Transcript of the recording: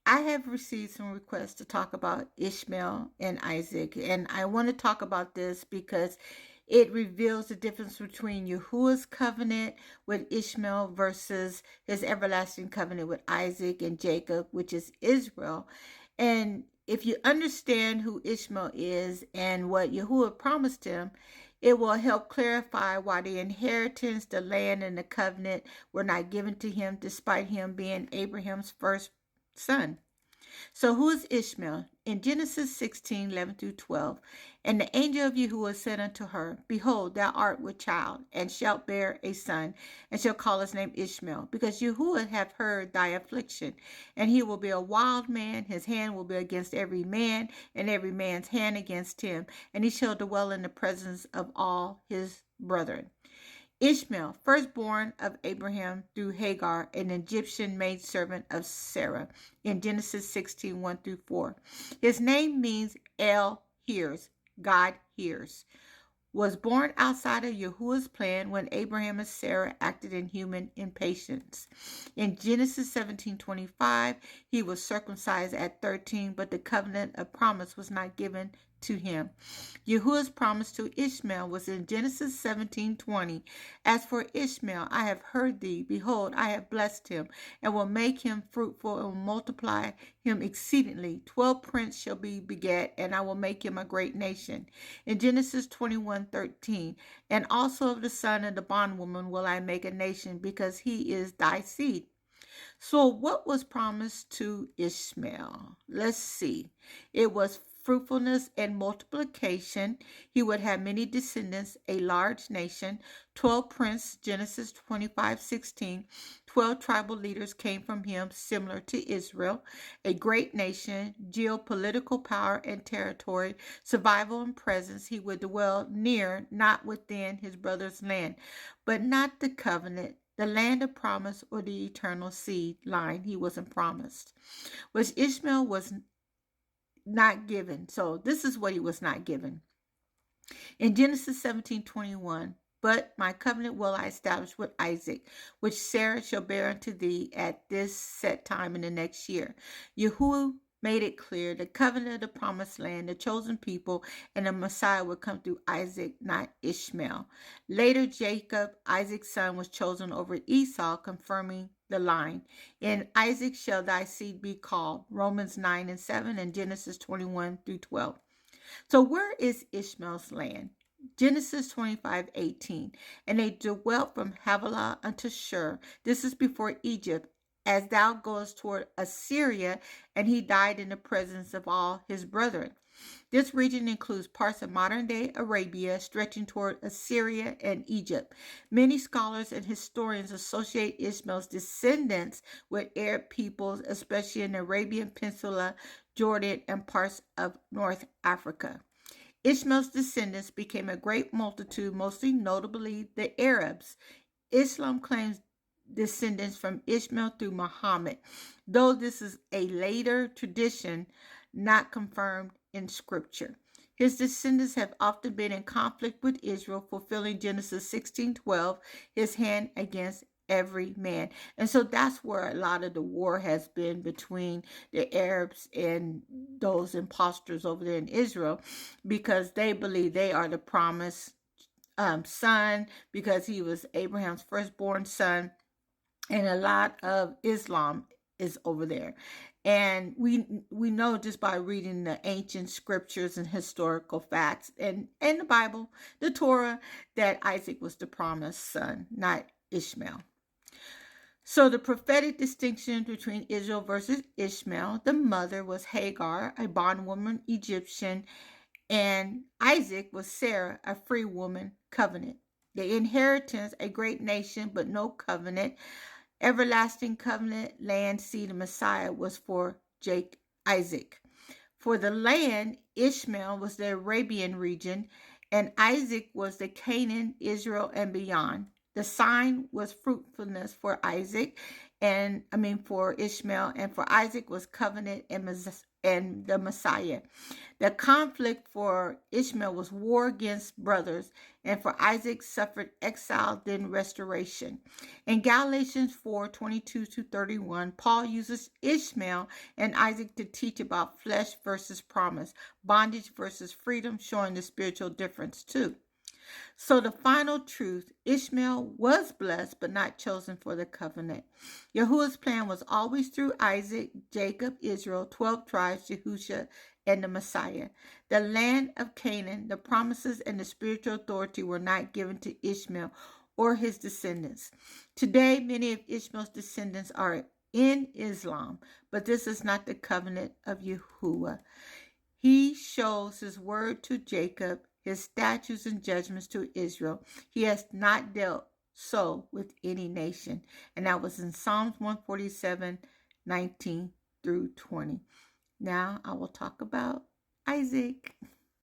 I have received some requests to talk about Ishmael and Isaac, and I want to talk about this because it reveals the difference between Yahuwah's covenant with Ishmael versus his everlasting covenant with Isaac and Jacob, which is Israel. And if you understand who Ishmael is and what Yahuwah promised him, it will help clarify why the inheritance, the land, and the covenant were not given to him despite him being Abraham's first son. So who is Ishmael? In Genesis 16:11-12, and the angel of Yahuwah said unto her, Behold, thou art with child, and shalt bear a son, and shalt call his name Ishmael, because Yahuwah hath heard thy affliction. And he will be a wild man, his hand will be against every man, and every man's hand against him, and he shall dwell in the presence of all his brethren. Ishmael, firstborn of Abraham through Hagar, an Egyptian maidservant of Sarah, in Genesis 16:1-4. His name means El hears, God hears. Was born outside of Yahuwah's plan when Abraham and Sarah acted in human impatience. In Genesis 17:25, he was circumcised at 13, but the covenant of promise was not given to him. Yahuwah's promise to Ishmael was in Genesis 17:20. As for Ishmael, I have heard thee. Behold, I have blessed him, and will make him fruitful, and will multiply him exceedingly. 12 princes shall be begat, and I will make him a great nation. In Genesis 21:13, and also of the son of the bondwoman will I make a nation, because he is thy seed. So what was promised to Ishmael? Let's see. It was fruitfulness and multiplication. He would have many descendants, a large nation, 12 princes, Genesis 25:16. 12 tribal leaders came from him, similar to Israel, a great nation, geopolitical power and territory, survival and presence. He would dwell near, not within his brother's land, but not the covenant, the land of promise, or the eternal seed line. He wasn't promised, which Ishmael was not given. So this is what he was not given. In Genesis 17:21, but my covenant will I establish with Isaac, which Sarah shall bear unto thee at this set time in the next year. Yahuwah made it clear the covenant of the promised land, the chosen people, and the Messiah would come through Isaac, not Ishmael. Later, Jacob, Isaac's son, was chosen over Esau, confirming the line. In Isaac shall thy seed be called. Romans 9:7 and Genesis 21-12. So where is Ishmael's land? Genesis 25:18. And they dwelt from Havilah unto Shur. This is before Egypt, as thou goest toward Assyria, and he died in the presence of all his brethren. This region includes parts of modern-day Arabia stretching toward Assyria and Egypt. Many scholars and historians associate Ishmael's descendants with Arab peoples, especially in the Arabian Peninsula, Jordan, and parts of North Africa. Ishmael's descendants became a great multitude, mostly notably the Arabs. Islam claims descendants from Ishmael through Muhammad, though this is a later tradition not confirmed in scripture. His descendants have often been in conflict with Israel, fulfilling Genesis 16:12, his hand against every man. And so that's where a lot of the war has been between the Arabs and those imposters over there in Israel, because they believe they are the promised son, because he was Abraham's firstborn son. And a lot of Islam is over there. And we know just by reading the ancient scriptures and historical facts and the Bible, the Torah, that Isaac was the promised son, not Ishmael. So the prophetic distinction between Israel versus Ishmael: the mother was Hagar, a bondwoman Egyptian, and Isaac was Sarah, a free woman covenant. The inheritance: a great nation, but no covenant. Everlasting covenant, land, seed, and Messiah was for Isaac. For the land, Ishmael was the Arabian region, and Isaac was the Canaan, Israel, and beyond. The sign was fruitfulness for Isaac, and for Ishmael, and for Isaac was covenant and the Messiah. The conflict for Ishmael was war against brothers, and for Isaac suffered exile, then restoration. In Galatians 4:22-31, Paul uses Ishmael and Isaac to teach about flesh versus promise, bondage versus freedom, showing the spiritual difference too. So the final truth, Ishmael was blessed but not chosen for the covenant. Yahuwah's plan was always through Isaac, Jacob, Israel, 12 tribes, Yahusha, and the Messiah. The land of Canaan, the promises, and the spiritual authority were not given to Ishmael or his descendants. Today, many of Ishmael's descendants are in Islam, but this is not the covenant of Yahuwah. He shows his word to Jacob, his statutes and judgments to Israel. He has not dealt so with any nation. And that was in Psalms 147:19-20. Now I will talk about Isaac.